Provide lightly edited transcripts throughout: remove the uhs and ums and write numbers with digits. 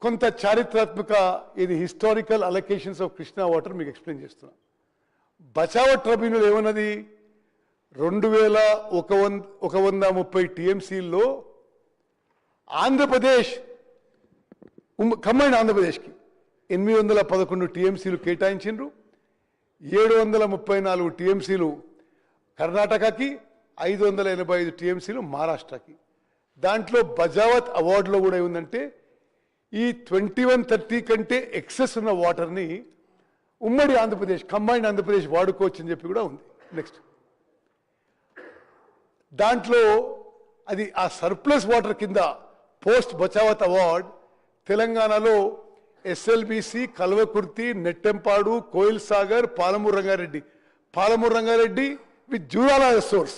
కొంత చారిత్రాత్మక ఇది historical allocations of Krishna water మీకు ఎక్స్ప్లెయిన్ చేస్తున్నా. బచావ్ ట్రిబ్యునల్ ఏమన్నది, 2130 టీఎంసీల్లో ఆంధ్రప్రదేశ్ కంబైన్డ్ ఆంధ్రప్రదేశ్కి 811 టీఎంసీలు కేటాయించిండ్రు, 734 టీఎంసీలు కర్ణాటకకి, 585 టీఎంసీలు మహారాష్ట్రకి. దాంట్లో బజావత్ అవార్డులో కూడా ఏముందంటే ఈ 2130 కంటే ఎక్సెస్ ఉన్న వాటర్ని ఉమ్మడి ఆంధ్రప్రదేశ్ కంబైన్డ్ ఆంధ్రప్రదేశ్ వాడుకోవచ్చు అని చెప్పి కూడా ఉంది. నెక్స్ట్ దాంట్లో అది ఆ సర్ప్లస్ వాటర్ కింద పోస్ట్ బచావత్ అవార్డ్ తెలంగాణలో SLBC, Kalwakurthy, Nettempadu, Koil Sagar, Palamuru Rangareddy with Jurala source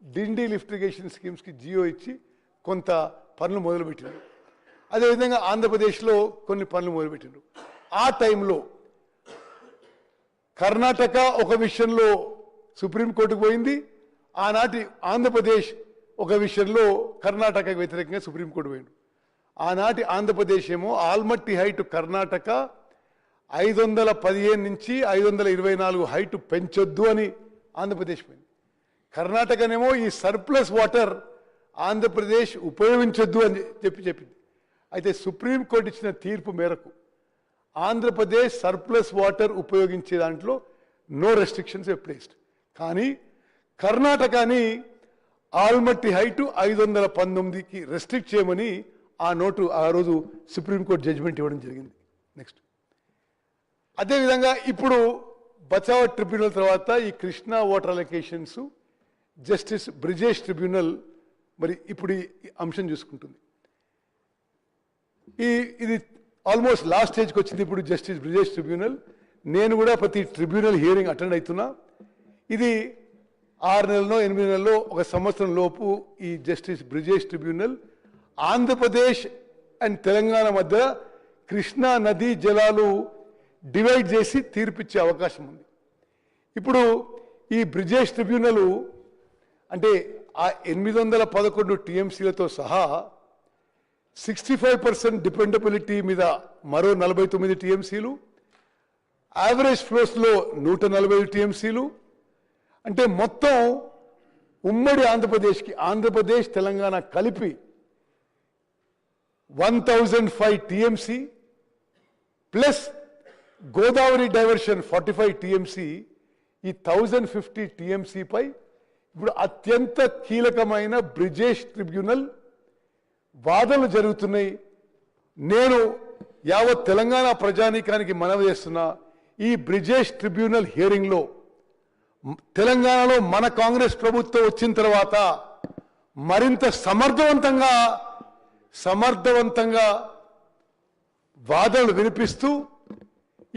Dindi lift irrigation స్కీమ్స్కి జియో ఇచ్చి కొంత పనులు మొదలుపెట్టిండ్రు. అదేవిధంగా ఆంధ్రప్రదేశ్లో కొన్ని పనులు మొదలుపెట్టిండ్రు. ఆ టైంలో కర్ణాటక ఒక విషయంలో సుప్రీంకోర్టుకు పోయింది, ఆనాటి ఆంధ్రప్రదేశ్ ఒక విషయంలో కర్ణాటకకు వ్యతిరేకంగా సుప్రీంకోర్టు పోయిండు. ఆనాటి ఆంధ్రప్రదేశ్ ఏమో ఆల్మట్టి హైట్ కర్ణాటక 515 నుంచి 524 హైట్ పెంచొద్దు అని ఆంధ్రప్రదేశ్ పోయింది. కర్ణాటకనేమో ఈ సర్ప్లస్ వాటర్ ఆంధ్రప్రదేశ్ ఉపయోగించొద్దు అని చెప్పింది. అయితే సుప్రీంకోర్టు ఇచ్చిన తీర్పు మేరకు ఆంధ్రప్రదేశ్ సర్ప్లస్ వాటర్ ఉపయోగించే దాంట్లో నో రెస్ట్రిక్షన్స్ ప్లేస్డ్. కానీ కర్ణాటకని ఆల్మట్టి హైట్ 519కి రెస్ట్రిక్ట్ చేయమని ఆ రోజు సుప్రీంకోర్టు జడ్జిమెంట్ ఇవ్వడం జరిగింది. నెక్స్ట్ అదేవిధంగా ఇప్పుడు బచావ్ ట్రిబ్యునల్ తర్వాత ఈ Krishna water allocations justice Brijesh tribunal మరి ఇప్పుడు ఈ అంశం చూసుకుంటుంది. ఇది ఆల్మోస్ట్ లాస్ట్ స్టేజ్కి వచ్చింది. ఇప్పుడు జస్టిస్ బ్రిజేష్ ట్రిబ్యునల్, నేను కూడా ప్రతి ట్రిబ్యునల్ హియరింగ్ అటెండ్ అవుతున్నా. ఇది 6 నెలల్లో 8 నెలల్లో 1 సంవత్సరం లోపు ఈ justice Brijesh tribunal Andhra Pradesh and Telangana మధ్య కృష్ణా నదీ జలాలు డివైడ్ చేసి తీర్పిచ్చే అవకాశం ఉంది. ఇప్పుడు ఈ బ్రిజేష్ ట్రిబ్యునల్ అంటే ఆ 811 టీఎంసీలతో సహా 65% డిపెండబిలిటీ మీద మరో 49 టీఎంసీలు, యావరేజ్ ఫ్లోస్లో 145 టీఎంసీలు, అంటే మొత్తం ఉమ్మడి ఆంధ్రప్రదేశ్ తెలంగాణ కలిపి 1005 TMC plus Godavari diversion 45 TMC, ఈ 1050 టీఎంసీపై ఇప్పుడు అత్యంత కీలకమైన బ్రిజేష్ ట్రిబ్యునల్ వాదనలు జరుగుతున్నాయి. నేను యావత్ తెలంగాణ ప్రజానీకానికి మనవి చేస్తున్నా, ఈ బ్రిజేష్ ట్రిబ్యునల్ హియరింగ్లో తెలంగాణలో మన కాంగ్రెస్ ప్రభుత్వం వచ్చిన తర్వాత మరింత సమర్థవంతంగా వాదనలు వినిపిస్తూ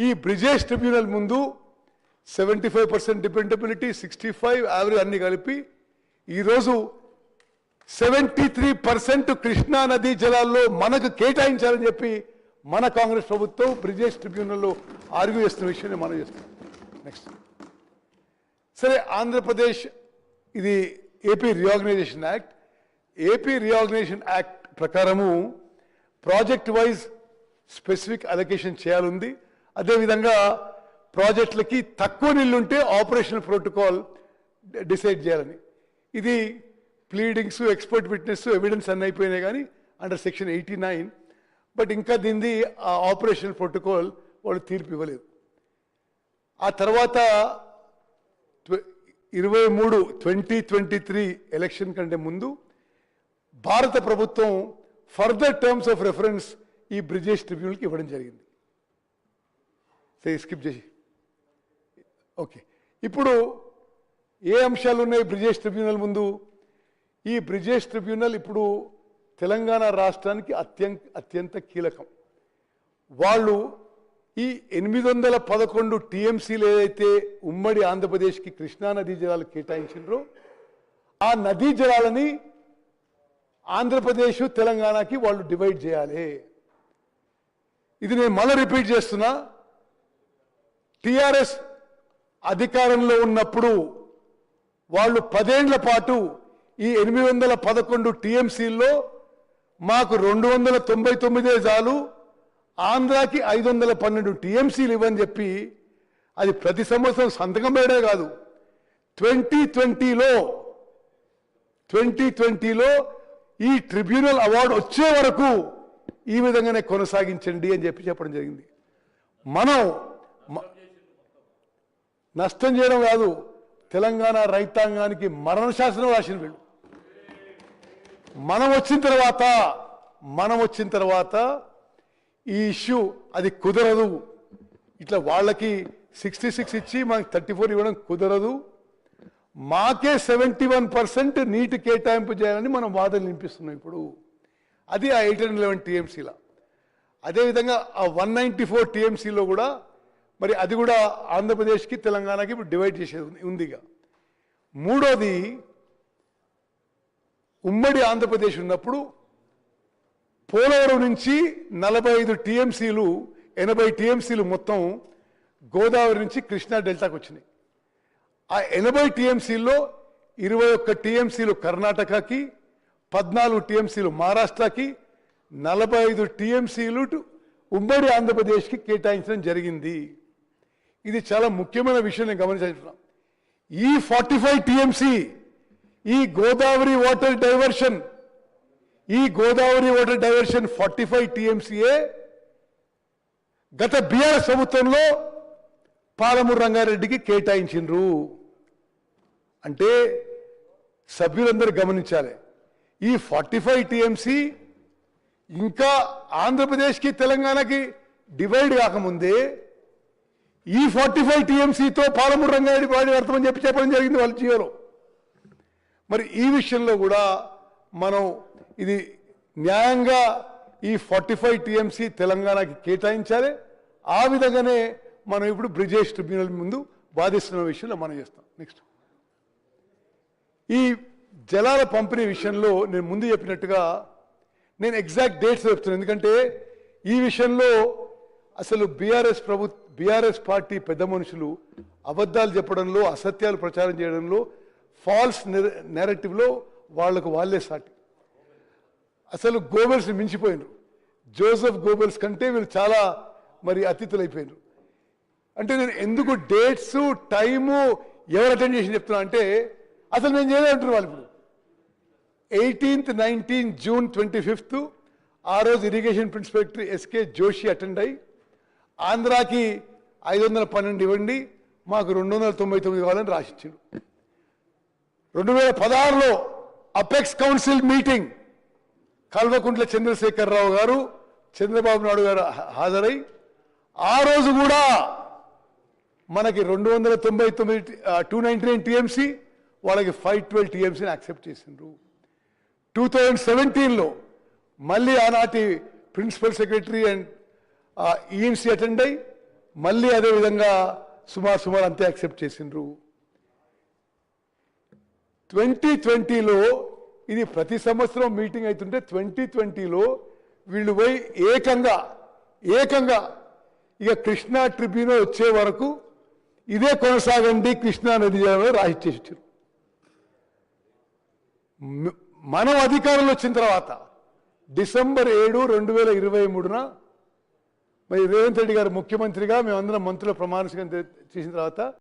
ఈ బ్రిజేష్ ట్రిబ్యునల్ ముందు 75% డిపెండబిలిటీ, 65 యావరేజ్ అన్ని కలిపి ఈరోజు 73% కృష్ణా నదీ జలాల్లో మనకు కేటాయించాలని చెప్పి మన కాంగ్రెస్ ప్రభుత్వం బ్రిజేష్ ట్రిబ్యునల్లో ఆర్గ్యూ చేస్తున్న విషయాన్ని మనం చేస్తున్నాం. నెక్స్ట్ సరే, ఆంధ్రప్రదేశ్ ఇది ఏపీ రీఆర్గనైజేషన్ యాక్ట్ ప్రకారము ప్రాజెక్ట్ వైజ్ స్పెసిఫిక్ అలొకేషన్ చేయాలంది. అదేవిధంగా ప్రాజెక్టులకి తక్కువ నీళ్లుంటే ఆపరేషనల్ ప్రోటోకాల్ డిసైడ్ చేయాలని. ఇది ప్లీడింగ్స్, ఎక్స్పర్ట్ విట్నెస్, ఎవిడెన్స్ అన్నీ అయిపోయినాయి కానీ అండర్ సెక్షన్ 89, బట్ ఇంకా దీన్ని ఆ ఆపరేషనల్ ప్రోటోకాల్ వాళ్ళు తీర్పు ఇవ్వలేదు. ఆ తర్వాత 2023 ఎలక్షన్ కంటే ముందు భారత ప్రభుత్వం ఫర్దర్ టర్మ్స్ ఆఫ్ రెఫరెన్స్ ఈ బ్రిజేష్ ట్రిబ్యునల్కి ఇవ్వడం జరిగింది. స్కిప్ చేసి ఓకే. ఇప్పుడు ఏ అంశాలు ఉన్నాయి బ్రిజేష్ ట్రిబ్యునల్ ముందు? ఈ బ్రిజేష్ ట్రిబ్యునల్ ఇప్పుడు తెలంగాణ రాష్ట్రానికి అత్యంత కీలకం. వాళ్ళు ఈ 811 టీఎంసీలు ఏదైతే ఉమ్మడి ఆంధ్రప్రదేశ్కి కృష్ణా నదీ జలాలు కేటాయించారో ఆ నదీ జలాలని ఆంధ్రప్రదేశ్ తెలంగాణకి వాళ్ళు డివైడ్ చేయాలి. ఇది నేను మళ్ళీ రిపీట్ చేస్తున్నా, టిఆర్ఎస్ అధికారంలో ఉన్నప్పుడు వాళ్ళు 10 ఏళ్ల పాటు ఈ 811 టీఎంసీల్లో మాకు 299 చాలు, ఆంధ్రాకి 512 టీఎంసీలు ఇవ్వని చెప్పి అది ప్రతి సంవత్సరం సంతకం వేయడే కాదు 2020లో ఈ ట్రిబ్యునల్ అవార్డు వచ్చే వరకు ఈ విధంగానే కొనసాగించండి అని చెప్పి చెప్పడం జరిగింది. మనం నష్టం చేయడం కాదు, తెలంగాణ రైతాంగానికి మరణ శాసనం రాసిన వీళ్ళు. మనం వచ్చిన తర్వాత ఈ ఇష్యూ అది కుదరదు, ఇట్లా వాళ్ళకి 66 ఇచ్చి మనకి 34 ఇవ్వడం కుదరదు, మాకే 71% నీటి కేటాయింపు చేయాలని మనం వాదనలు వినిపిస్తున్నాం. ఇప్పుడు అది ఆ 811 టీఎంసీల. అదేవిధంగా ఆ 194 టీఎంసీలో కూడా మరి అది కూడా ఆంధ్రప్రదేశ్కి తెలంగాణకి ఇప్పుడు డివైడ్ చేసేది ఉందిగా. మూడోది, ఉమ్మడి ఆంధ్రప్రదేశ్ ఉన్నప్పుడు పోలవరం నుంచి 45 టీఎంసీలు 80 టీఎంసీలు మొత్తం గోదావరి నుంచి కృష్ణా డెల్టాకు వచ్చినాయి. ఆ 80 టీఎంసీల్లో 21 టీఎంసీలు కర్ణాటకకి, 14 టీఎంసీలు మహారాష్ట్రకి, 45 టీఎంసీలు ఉమ్మడి ఆంధ్రప్రదేశ్కి కేటాయించడం జరిగింది. ఇది చాలా ముఖ్యమైన విషయం నేను గమనించాను. ఈ 45 టీఎంసీ ఈ గోదావరి వాటర్ డైవర్షన్ 45 టీఎంసీఏ గత బీఆర్ఎస్ ప్రభుత్వంలో పాలమూరు రంగారెడ్డికి కేటాయించిండ్రు. అంటే సభ్యులందరూ గమనించాలి, ఈ 45 టీఎంసీ ఇంకా ఆంధ్రప్రదేశ్కి తెలంగాణకి డివైడ్ కాకముందే ఈ 45 టీఎంసీతో పాలమూరు రంగారెడ్డి వాడి అర్థమని చెప్పడం జరిగింది వాళ్ళ జియోలో. మరి ఈ విషయంలో కూడా మనం ఇది న్యాయంగా ఈ 45 టీఎంసీ తెలంగాణకి కేటాయించాలి. ఆ విధంగానే మనం ఇప్పుడు బ్రిజేష్ ట్రిబ్యునల్ ముందు బాధిస్తున్న విషయంలో మనం చేస్తాం. నెక్స్ట్, ఈ జలాల పంపిణీ విషయంలో నేను ముందు చెప్పినట్టుగా నేను ఎగ్జాక్ట్ డేట్స్ చెప్తున్నాను, ఎందుకంటే ఈ విషయంలో అసలు బీఆర్ఎస్ పార్టీ పెద్ద మనుషులు అబద్ధాలు చెప్పడంలో, అసత్యాలు ప్రచారం చేయడంలో, ఫాల్స్ నెరేటివ్లో వాళ్ళే సాటి. అసలు గోబెల్స్ మించిపోయినారు. జోసెఫ్ గోబెల్స్ కంటే వీళ్ళు చాలా మరి అతిథులు అయిపోయినారు. అంటే నేను ఎందుకు డేట్స్ టైము ఎవరు అటెండ్ చేసి చెప్తున్నా అంటే అసలు నేను చేయలేదంటున్నారు వాళ్ళు. ఇప్పుడు 18, 19 జూన్ 25 ఆ రోజు irrigation principal secretary S K Joshi attend అయ్యి ఆంధ్రాకి 512 ఇవ్వండి, మాకు 299 కావాలని రాసిచ్చాడు. 2016లో apex council meeting Kalvakuntla Chandrasekhara Rao garu, Chandrababu Naidu గారు హాజరై ఆ రోజు కూడా మనకి 299 టీఎంసీ, వాళ్ళకి 512 టీఎంసీని యాక్సెప్ట్ చేసిండ్రు. 2017లో మళ్ళీ ఆనాటి principal secretary and ENC attend అయ్యి మళ్ళీ అదేవిధంగా సుమారు అంతే యాక్సెప్ట్ చేసిండ్రు. 2020లో ఇది ప్రతి సంవత్సరం మీటింగ్ అవుతుంటే 2020లో వీళ్ళు పోయి ఏకంగా ఇక కృష్ణా ట్రిబ్యునల్ వచ్చే వరకు ఇదే కొనసాగండి కృష్ణా నది జలంలో రాసిచ్చేసారు. మనం అధికారంలో వచ్చిన తర్వాత డిసెంబర్ 7, 2023న మరి రేవంత్ రెడ్డి గారు ముఖ్యమంత్రిగా మేమందరం మంత్రుల ప్రమాణ స్వీకారం చేసిన తర్వాత